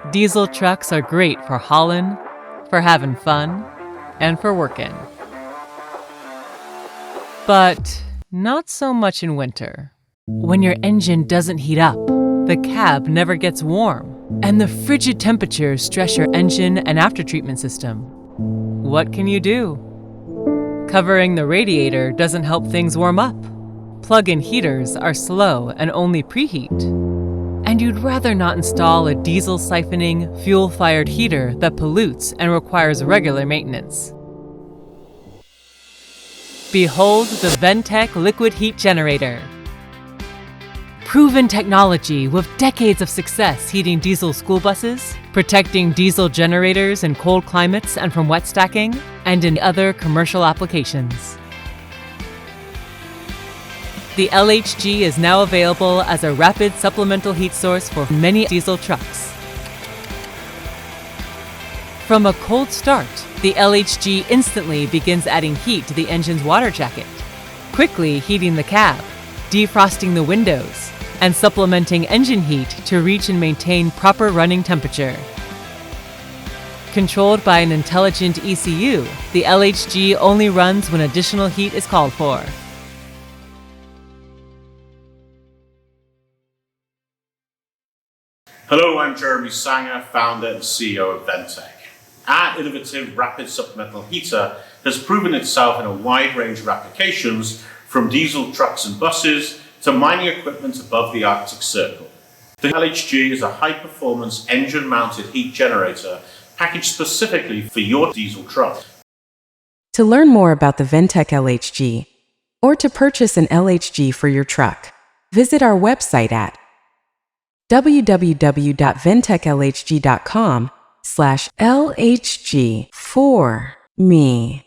Diesel trucks are great for hauling, for having fun, and for working. But not so much in winter. When your engine doesn't heat up, the cab never gets warm, and the frigid temperatures stress your engine and aftertreatment system. What can you do? Covering the radiator doesn't help things warm up. Plug-in heaters are slow and only preheat. And you'd rather not install a diesel siphoning, fuel-fired heater that pollutes and requires regular maintenance. Behold the Ventech liquid heat generator. Proven technology with decades of success heating diesel school buses, protecting diesel generators in cold climates and from wet stacking, and in other commercial applications. The LHG is now available as a rapid supplemental heat source for many diesel trucks. From a cold start, the LHG instantly begins adding heat to the engine's water jacket, quickly heating the cab, defrosting the windows, and supplementing engine heat to reach and maintain proper running temperature. Controlled by an intelligent ECU, the LHG only runs when additional heat is called for. Hello, I'm Jeremy Sanger, founder and CEO of Ventech. Our innovative rapid supplemental heater has proven itself in a wide range of applications, from diesel trucks and buses to mining equipment above the Arctic Circle. The LHG is a high-performance engine-mounted heat generator packaged specifically for your diesel truck. To learn more about the Ventech LHG or to purchase an LHG for your truck, visit our website at www.ventechlhg.com/LHG for me.